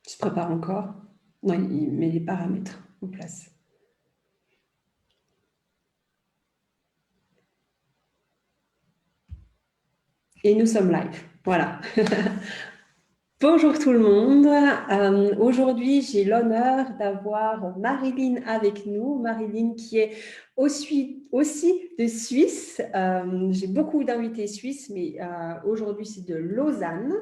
Tu te prépares encore? Non, il met les paramètres en place. Et nous sommes live. Voilà. Bonjour tout le monde. Aujourd'hui, j'ai l'honneur d'avoir Marilyn avec nous. Marilyn qui est aussi de Suisse. J'ai beaucoup d'invités suisses, mais aujourd'hui, c'est de Lausanne.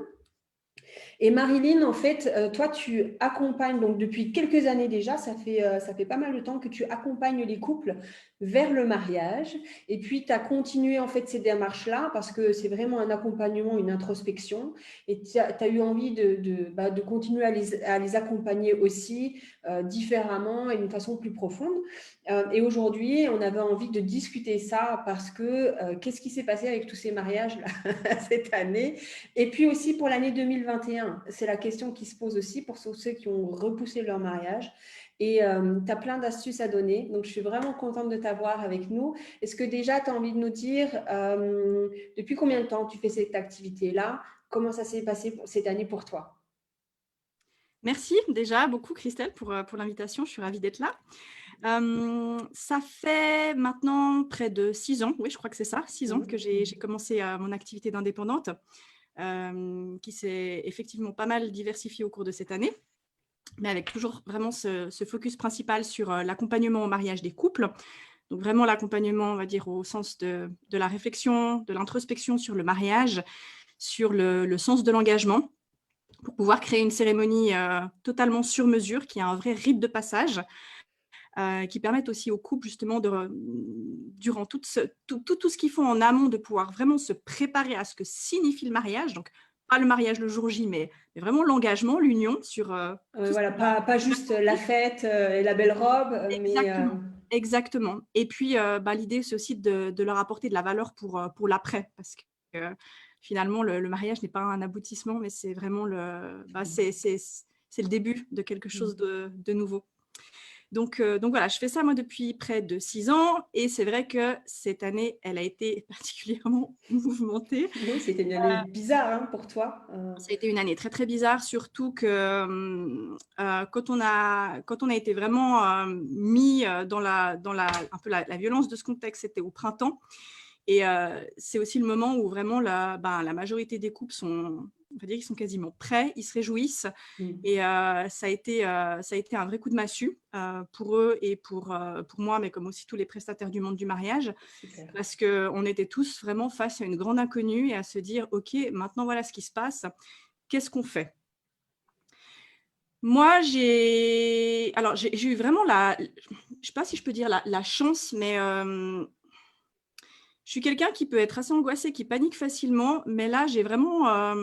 Et Marilyn, en fait, toi, tu accompagnes, donc depuis quelques années déjà, ça fait pas mal de temps que tu accompagnes les couples vers le mariage. Et puis, tu as continué en fait ces démarches-là parce que c'est vraiment un accompagnement, une introspection. Et tu as eu envie de continuer à les accompagner aussi différemment et d'une façon plus profonde. Et aujourd'hui, on avait envie de discuter ça parce que qu'est-ce qui s'est passé avec tous ces mariages là, cette année? Et puis aussi pour l'année 2021, c'est la question qui se pose aussi pour ceux qui ont repoussé leur mariage. Et tu as plein d'astuces à donner. Donc, je suis vraiment contente de t'avoir avec nous. Est-ce que déjà, tu as envie de nous dire depuis combien de temps tu fais cette activité-là? Comment ça s'est passé cette année pour toi? Merci déjà beaucoup Christelle pour l'invitation, je suis ravie d'être là. Ça fait maintenant près de 6 ans, oui je crois que c'est ça, 6 ans que j'ai commencé mon activité d'indépendante qui s'est effectivement pas mal diversifiée au cours de cette année, mais avec toujours vraiment ce focus principal sur l'accompagnement au mariage des couples. Donc vraiment l'accompagnement, on va dire, au sens de la réflexion, de l'introspection sur le mariage, sur le sens de l'engagement, pour pouvoir créer une cérémonie totalement sur mesure, qui a un vrai rite de passage, qui permettent aussi aux couples justement durant tout ce qu'ils font en amont, de pouvoir vraiment se préparer à ce que signifie le mariage. Donc pas le mariage le jour J, mais vraiment l'engagement, l'union sur tout ce Voilà, qui va pas juste la fête et la belle robe, mais exactement. Exactement. Et puis, l'idée, c'est aussi de leur apporter de la valeur pour l'après, parce que finalement, le mariage n'est pas un aboutissement, mais c'est vraiment c'est le début de quelque chose de nouveau. Donc voilà, je fais ça moi depuis près de 6 ans et c'est vrai que cette année, elle a été particulièrement mouvementée. oui, c'était une année bizarre hein, pour toi. Ça a été une année très, très bizarre, surtout que quand on a été vraiment mis dans un peu la violence de ce contexte, c'était au printemps. Et c'est aussi le moment où vraiment la majorité des couples on va dire qu'ils sont quasiment prêts, ils se réjouissent. Et ça a été un vrai coup de massue pour eux et pour moi, mais comme aussi tous les prestataires du monde du mariage. Super. Parce qu'on était tous vraiment face à une grande inconnue et à se dire, OK, maintenant voilà ce qui se passe, qu'est-ce qu'on fait? Moi, j'ai eu vraiment je sais pas si je peux dire la chance, mais je suis quelqu'un qui peut être assez angoissé, qui panique facilement, mais là, j'ai vraiment,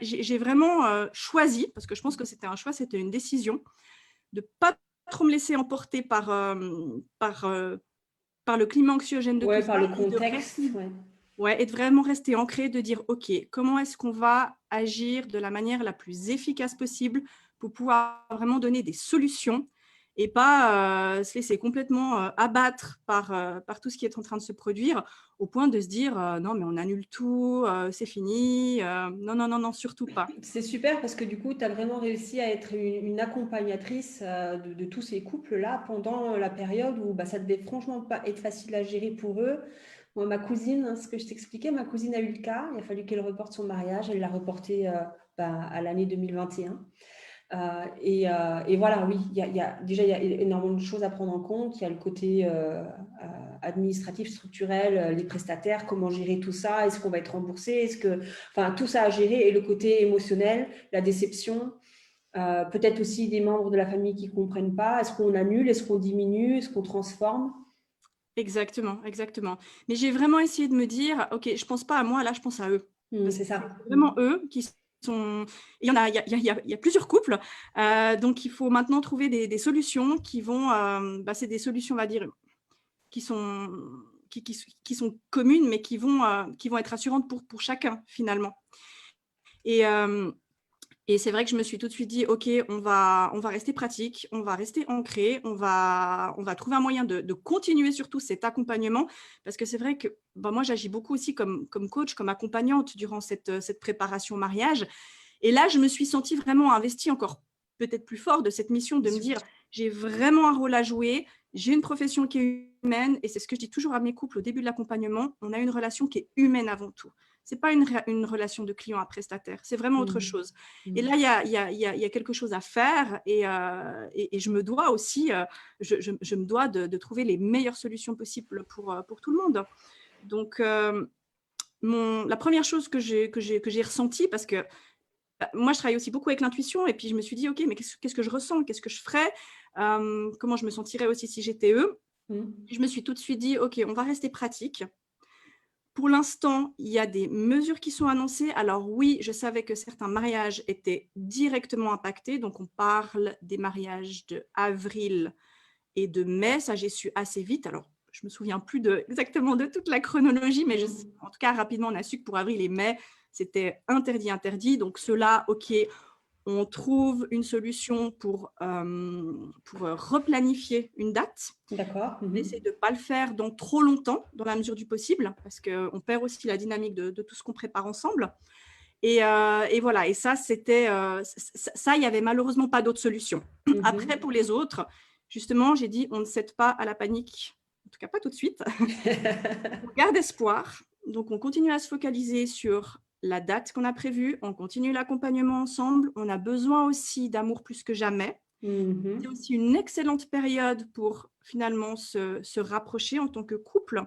j'ai vraiment choisi, parce que je pense que c'était un choix, c'était une décision, de pas trop me laisser emporter par le climat anxiogène de tout Ouais, ça par le et de contexte. rester, Ouais. ouais, et de vraiment rester ancré, de dire, OK, comment est-ce qu'on va agir de la manière la plus efficace possible pour pouvoir vraiment donner des solutions et pas se laisser complètement abattre par tout ce qui est en train de se produire, au point de se dire non, mais on annule tout, c'est fini, non, non, non, non, surtout pas. C'est super parce que du coup, tu as vraiment réussi à être une accompagnatrice de tous ces couples-là pendant la période où ça devait franchement pas être facile à gérer pour eux. Moi, ma cousine, hein, ce que je t'expliquais, ma cousine a eu le cas. Il a fallu qu'elle reporte son mariage. Elle l'a reporté à l'année 2021. Et voilà, oui, déjà, il y a énormément de choses à prendre en compte. Il y a le côté administratif, structurel, les prestataires, comment gérer tout ça, est-ce qu'on va être remboursé, enfin, tout ça à gérer, et le côté émotionnel, la déception, peut-être aussi des membres de la famille qui ne comprennent pas, est-ce qu'on annule, est-ce qu'on diminue, est-ce qu'on transforme? Exactement, exactement. Mais j'ai vraiment essayé de me dire, OK, je pense pas à moi, là, je pense à eux. Parce C'est que c'est ça. vraiment eux qui sont. Il y a plusieurs couples, donc il faut maintenant trouver des solutions qui vont. C'est des solutions, on va dire, qui sont, qui sont communes, mais qui vont être rassurantes pour chacun, finalement. Et, et c'est vrai que je me suis tout de suite dit, OK, on va rester pratique, on va rester ancré, on va trouver un moyen de continuer surtout cet accompagnement, parce que c'est vrai que moi, j'agis beaucoup aussi comme coach, comme accompagnante durant cette préparation au mariage. Et là, je me suis sentie vraiment investie encore peut-être plus fort de cette mission de me dire, j'ai vraiment un rôle à jouer, j'ai une profession qui est humaine, et c'est ce que je dis toujours à mes couples au début de l'accompagnement, on a une relation qui est humaine avant tout. Ce n'est pas une relation de client à prestataire, c'est vraiment autre chose. Et là, il y a quelque chose à faire, et je me dois aussi, je me dois de trouver les meilleures solutions possibles pour tout le monde. Donc, la première chose que j'ai ressentie, parce que moi, je travaille aussi beaucoup avec l'intuition, et puis je me suis dit, OK, mais qu'est-ce que je ressens? Qu'est-ce que je ferais? Comment je me sentirais aussi si j'étais eux? Je me suis tout de suite dit, OK, on va rester pratique. Pour l'instant, il y a des mesures qui sont annoncées. Alors oui, je savais que certains mariages étaient directement impactés. Donc, on parle des mariages de avril et de mai. Ça, j'ai su assez vite. Alors, je me souviens plus exactement de toute la chronologie, mais en tout cas, rapidement, on a su que pour avril et mai, c'était interdit. Donc, ceux-là, OK, on trouve une solution pour replanifier une date. D'accord. On essaie de ne pas le faire dans trop longtemps, dans la mesure du possible, parce qu'on perd aussi la dynamique de tout ce qu'on prépare ensemble. Et voilà, et ça, c'était ça, il n'y avait malheureusement pas d'autre solution. Après, pour les autres, justement, j'ai dit, on ne cède pas à la panique, en tout cas pas tout de suite. On garde espoir, donc on continue à se focaliser sur la date qu'on a prévue, on continue l'accompagnement ensemble, on a besoin aussi d'amour plus que jamais. C'est aussi une excellente période pour finalement se rapprocher en tant que couple,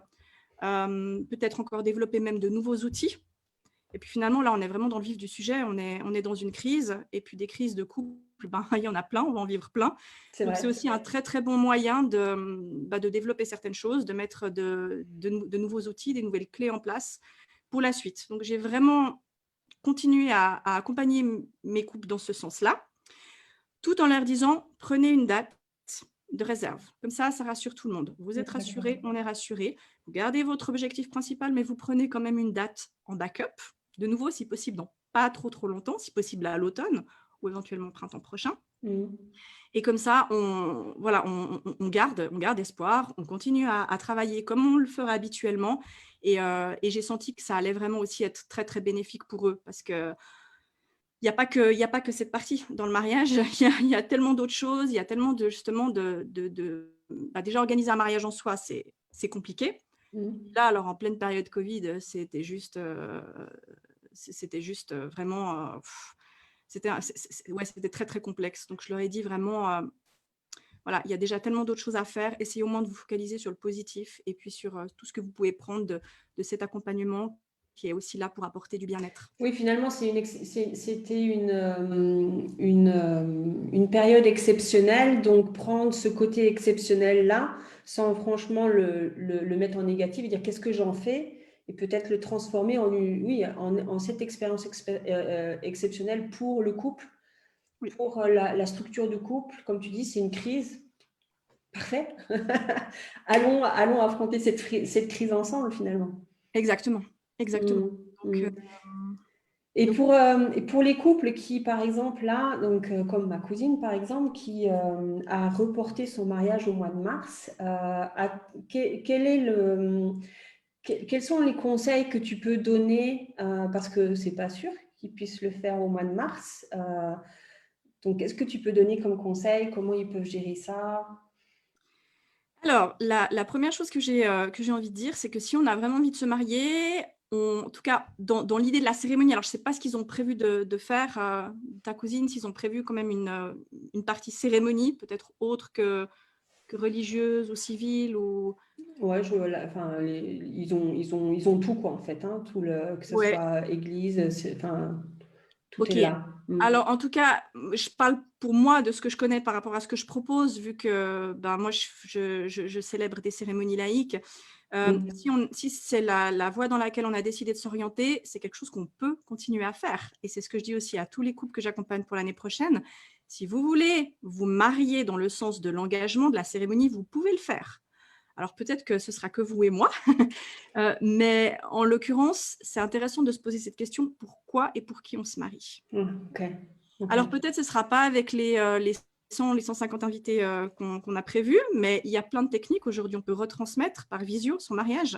peut-être encore développer même de nouveaux outils. Et puis finalement, là, on est vraiment dans le vif du sujet, on est dans une crise, et puis des crises de couple, il y en a plein, on va en vivre plein. Donc c'est aussi un très très bon moyen de développer certaines choses, de mettre de nouveaux outils, des nouvelles clés en place pour la suite. Donc j'ai vraiment continué à accompagner mes couples dans ce sens-là, tout en leur disant, prenez une date de réserve. Comme ça rassure tout le monde. Vous êtes rassurés, on est rassurés. Vous gardez votre objectif principal, mais vous prenez quand même une date en backup. De nouveau, si possible, dans pas trop longtemps, si possible à l'automne ou éventuellement au printemps prochain. Et comme ça, on garde espoir, on continue à travailler comme on le ferait habituellement. Et j'ai senti que ça allait vraiment aussi être très, très bénéfique pour eux, parce que il n'y a pas que cette partie dans le mariage, il y a tellement d'autres choses, il y a tellement déjà organiser un mariage en soi, c'est compliqué. Là, alors en pleine période Covid, c'était juste vraiment, c'était très très complexe. Donc je leur ai dit vraiment, voilà, il y a déjà tellement d'autres choses à faire, essayez au moins de vous focaliser sur le positif, et puis sur tout ce que vous pouvez prendre de cet accompagnement qui est aussi là pour apporter du bien-être. Oui, finalement, c'était une période exceptionnelle, donc prendre ce côté exceptionnel-là, sans franchement le mettre en négatif, et dire qu'est-ce que j'en fais, et peut-être le transformer en cette expérience exceptionnelle pour le couple, pour la structure du couple. Comme tu dis, c'est une crise. Parfait. allons affronter cette crise ensemble, finalement. Exactement. Donc, et pour les couples qui, par exemple, là, donc, comme ma cousine, par exemple, qui a reporté son mariage au mois de mars, quels sont les conseils que tu peux donner, parce que c'est pas sûr qu'ils puissent le faire au mois de mars. Donc, qu'est-ce que tu peux donner comme conseil? Comment ils peuvent gérer ça? Alors, la première chose que j'ai envie de dire, c'est que si on a vraiment envie de se marier, en tout cas, dans l'idée de la cérémonie, alors je ne sais pas ce qu'ils ont prévu de faire, ta cousine, s'ils ont prévu quand même une partie cérémonie, peut-être autre que religieuse ou civile ou... Ouais, ils ont tout, quoi, en fait, hein, que ce soit église, tout est là. Alors, en tout cas, je parle pour moi de ce que je connais par rapport à ce que je propose, vu que moi, je célèbre des cérémonies laïques. Si c'est la voie dans laquelle on a décidé de s'orienter, c'est quelque chose qu'on peut continuer à faire. Et c'est ce que je dis aussi à tous les couples que j'accompagne pour l'année prochaine. Si vous voulez vous marier dans le sens de l'engagement, de la cérémonie, vous pouvez le faire. Alors peut-être que ce sera que vous et moi, mais en l'occurrence, c'est intéressant de se poser cette question, pourquoi et pour qui on se marie. Alors peut-être ce ne sera pas avec les 100, les 150 invités qu'on a prévus, mais il y a plein de techniques. Aujourd'hui, on peut retransmettre par visio son mariage.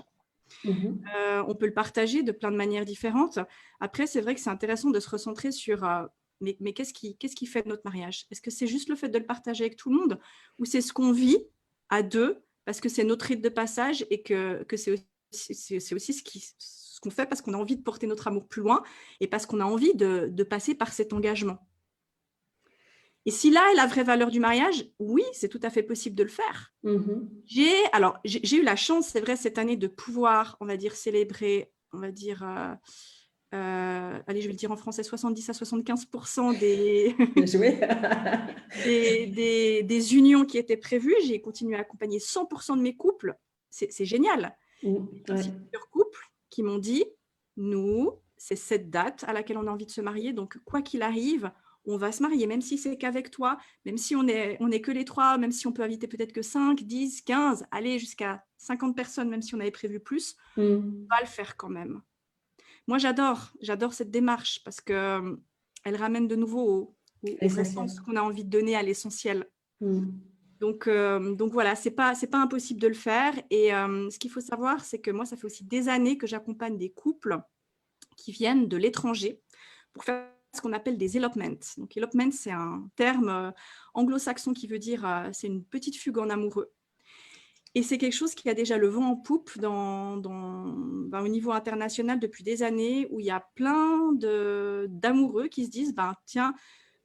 On peut le partager de plein de manières différentes. Après, c'est vrai que c'est intéressant de se recentrer sur mais qu'est-ce qui fait notre mariage? Est-ce que c'est juste le fait de le partager avec tout le monde ou c'est ce qu'on vit à deux parce que c'est notre rite de passage et que c'est aussi ce qu'on fait parce qu'on a envie de porter notre amour plus loin et parce qu'on a envie de passer par cet engagement. Et si là est la vraie valeur du mariage, oui, c'est tout à fait possible de le faire. J'ai eu la chance, c'est vrai, cette année de pouvoir, on va dire, célébrer, on va dire, allez, je vais le dire en français, 70 à 75% des unions qui étaient prévues. J'ai continué à accompagner 100% de mes couples. C'est génial. Il y a aussi plusieurs couples qui m'ont dit, nous, c'est cette date à laquelle on a envie de se marier, donc quoi qu'il arrive, on va se marier, même si c'est qu'avec toi, même si on est que les trois, même si on peut inviter peut-être que 5, 10, 15, aller jusqu'à 50 personnes, même si on avait prévu plus, on va le faire quand même. Moi, j'adore cette démarche parce qu'elle ramène de nouveau au vrai sens qu'on a envie de donner à l'essentiel. Donc voilà, c'est pas impossible de le faire. Et ce qu'il faut savoir, c'est que moi, ça fait aussi des années que j'accompagne des couples qui viennent de l'étranger pour faire ce qu'on appelle des elopements. Donc, elopement, c'est un terme anglo-saxon qui veut dire c'est une petite fugue en amoureux. Et c'est quelque chose qui a déjà le vent en poupe au niveau international depuis des années, où il y a plein d'amoureux qui se disent tiens,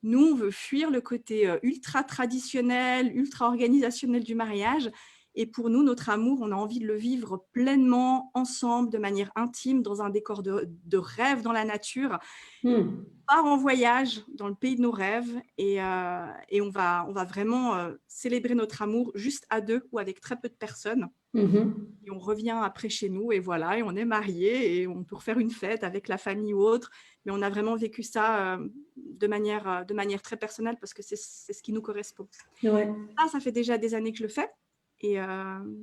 nous, on veut fuir le côté ultra traditionnel, ultra organisationnel du mariage. Et pour nous, notre amour, on a envie de le vivre pleinement, ensemble, de manière intime, dans un décor de rêve dans la nature. On part en voyage dans le pays de nos rêves et on va vraiment célébrer notre amour juste à deux ou avec très peu de personnes. Et on revient après chez nous et voilà, et on est mariés et on peut refaire une fête avec la famille ou autre. Mais on a vraiment vécu ça de manière très personnelle parce que c'est ce qui nous correspond. Ça fait déjà des années que je le fais. Et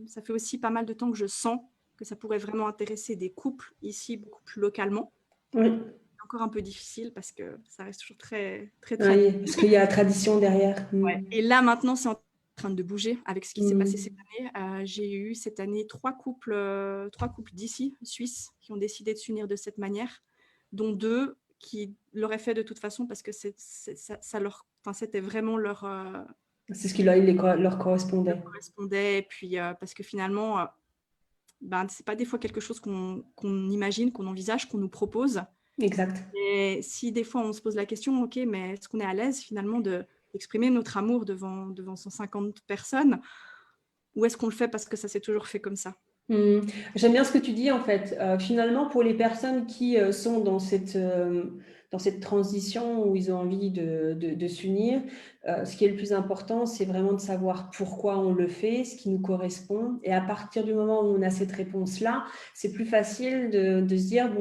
ça fait aussi pas mal de temps que je sens que ça pourrait vraiment intéresser des couples ici beaucoup plus localement. Encore un peu difficile parce que ça reste toujours très parce qu'il y a la tradition derrière. Et là, maintenant, c'est en train de bouger avec ce qui s'est passé cette année. J'ai eu cette année 3 couples d'ici, suisses, qui ont décidé de s'unir de cette manière, dont 2 qui l'auraient fait de toute façon parce que c'était vraiment leur... c'est ce qui leur correspondait. Et puis parce que finalement, c'est pas des fois quelque chose qu'on imagine, qu'on envisage, qu'on nous propose. Exact. Et si des fois on se pose la question, ok, mais est-ce qu'on est à l'aise finalement d'exprimer notre amour devant 150 personnes, ou est-ce qu'on le fait parce que ça s'est toujours fait comme ça? J'aime bien ce que tu dis en fait. Finalement, pour les personnes qui sont dans cette transition où ils ont envie de s'unir, ce qui est le plus important, c'est vraiment de savoir pourquoi on le fait, ce qui nous correspond. Et à partir du moment où on a cette réponse-là, c'est plus facile de se dire,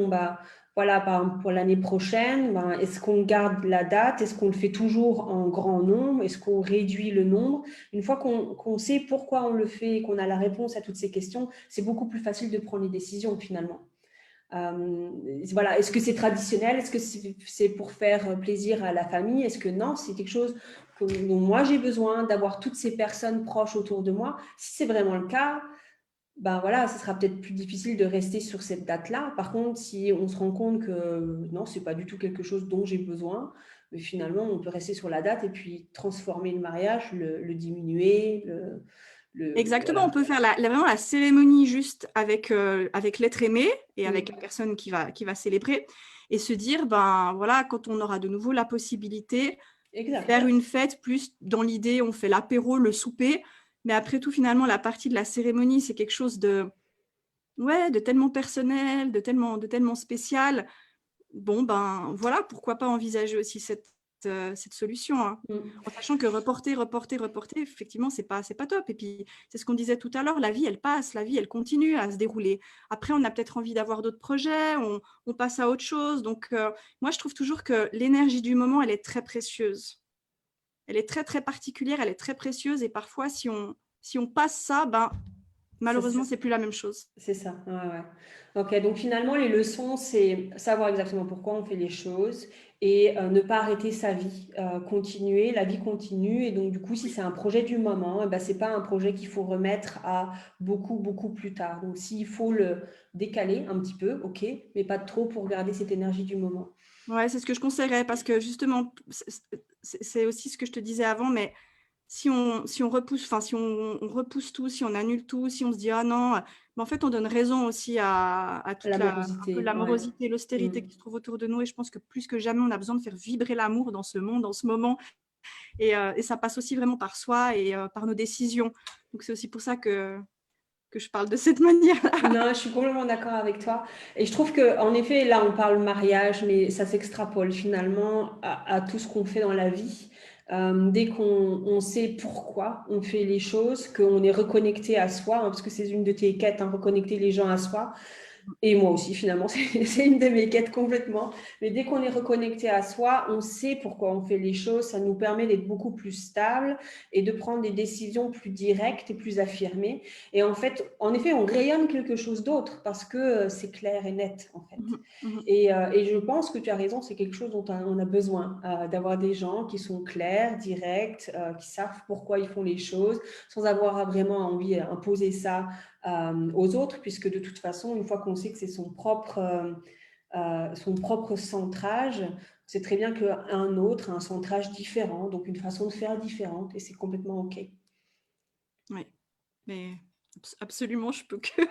voilà, par exemple, pour l'année prochaine, est-ce qu'on garde la date? Est-ce qu'on le fait toujours en grand nombre? Est-ce qu'on réduit le nombre? Une fois qu'on sait pourquoi on le fait et qu'on a la réponse à toutes ces questions, c'est beaucoup plus facile de prendre les décisions finalement. Voilà, est-ce que c'est traditionnel? Est-ce que c'est pour faire plaisir à la famille? Est-ce que non, c'est quelque chose dont moi j'ai besoin d'avoir toutes ces personnes proches autour de moi? Si c'est vraiment le cas, voilà, ce sera peut-être plus difficile de rester sur cette date-là. Par contre, si on se rend compte que non, c'est pas du tout quelque chose dont j'ai besoin, mais finalement, on peut rester sur la date et puis transformer le mariage, le diminuer. Exactement, voilà. On peut faire vraiment la cérémonie juste avec l'être aimé et avec la personne qui va célébrer et se dire, voilà, quand on aura de nouveau la possibilité de faire une fête, plus dans l'idée, on fait l'apéro, le souper, mais après tout, finalement, la partie de la cérémonie, c'est quelque chose de tellement personnel, de tellement spécial. Voilà, pourquoi pas envisager aussi cette solution, hein. En sachant que reporter, effectivement, c'est pas top. Et puis, c'est ce qu'on disait tout à l'heure, la vie, elle passe, la vie, elle continue à se dérouler. Après, on a peut-être envie d'avoir d'autres projets, on passe à autre chose. Donc, moi, je trouve toujours que l'énergie du moment, elle est très précieuse. Elle est très, très particulière, elle est très précieuse. Et parfois, si on passe ça, Malheureusement, c'est plus la même chose. C'est ça, ouais, ouais. Ok, donc finalement, les leçons, c'est savoir exactement pourquoi on fait les choses et ne pas arrêter sa vie, continuer, la vie continue. Et donc, du coup, si Oui. c'est un projet du moment, eh ben, c'est pas un projet qu'il faut remettre à beaucoup, beaucoup plus tard. Donc, s'il faut le décaler un petit peu, ok, mais pas trop pour garder cette énergie du moment. Ouais, c'est ce que je conseillerais parce que justement, c'est aussi ce que je te disais avant, mais si on repousse, enfin, si on repousse tout, si on annule tout, si on se dit ah non, mais en fait, on donne raison aussi à toute un peu L'amorosité, ouais. l'amorosité, l'austérité Mm. qui se trouve autour de nous. Et je pense que plus que jamais, on a besoin de faire vibrer l'amour dans ce monde, en ce moment. Et ça passe aussi vraiment par soi et par nos décisions. Donc, c'est aussi pour ça que je parle de cette manière-là. Non, je suis complètement d'accord avec toi. Et je trouve que, en effet, là, on parle mariage, mais ça s'extrapole finalement à tout ce qu'on fait dans la vie. Dès qu'on sait pourquoi on fait les choses, qu'on est reconnecté à soi, hein, parce que c'est une de tes quêtes, hein, reconnecter les gens à soi, et moi aussi, finalement, c'est une de mes quêtes complètement. Mais dès qu'on est reconnecté à soi, on sait pourquoi on fait les choses. Ça nous permet d'être beaucoup plus stable et de prendre des décisions plus directes et plus affirmées. Et en fait, en effet, on rayonne quelque chose d'autre parce que c'est clair et net, en fait. Et je pense que tu as raison, c'est quelque chose dont on a besoin, d'avoir des gens qui sont clairs, directs, qui savent pourquoi ils font les choses, sans avoir vraiment envie d'imposer ça aux autres, puisque de toute façon, une fois qu'on sait que c'est son propre centrage, c'est très bien qu'un autre a un centrage différent, donc une façon de faire différente, et c'est complètement OK. Oui, mais absolument, je peux que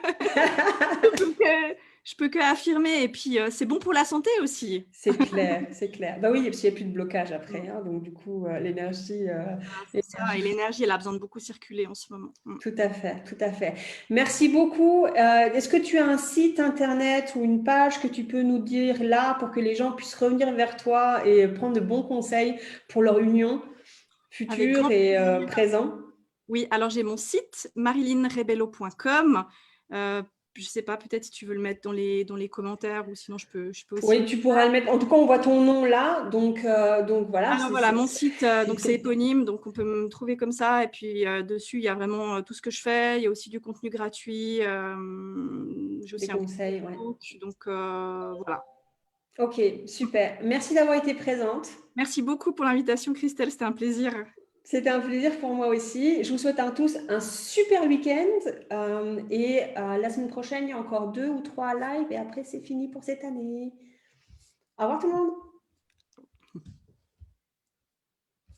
je peux que affirmer. Et puis, c'est bon pour la santé aussi. C'est clair, c'est clair. Bah oui, parce qu'il n'y a plus de blocage après, hein, donc du coup, l'énergie, Ah, c'est ça. Et l'énergie, elle a besoin de beaucoup circuler en ce moment. tout à fait, tout à fait. Merci beaucoup. Est-ce que tu as un site internet ou une page que tu peux nous dire là pour que les gens puissent revenir vers toi et prendre de bons conseils pour leur union Avec future grand et plaisir. présent? Oui, alors j'ai mon site marilinrebello.com. Je ne sais pas, peut-être si tu veux le mettre dans les commentaires ou sinon je peux aussi. Oui, tu pourras le mettre. En tout cas, on voit ton nom là, donc voilà. Alors voilà, mon site, donc c'est éponyme, donc on peut me trouver comme ça. Et puis dessus, il y a vraiment tout ce que je fais. Il y a aussi du contenu gratuit. J'ai Des aussi un petit conseils, ouais. Facebook. Donc voilà. Ok, super. Merci d'avoir été présente. Merci beaucoup pour l'invitation, Christelle. C'était un plaisir. C'était un plaisir pour moi aussi. Je vous souhaite à tous un super week-end. Et la semaine prochaine, il y a encore 2 ou 3 lives et après, c'est fini pour cette année. Au revoir tout le monde.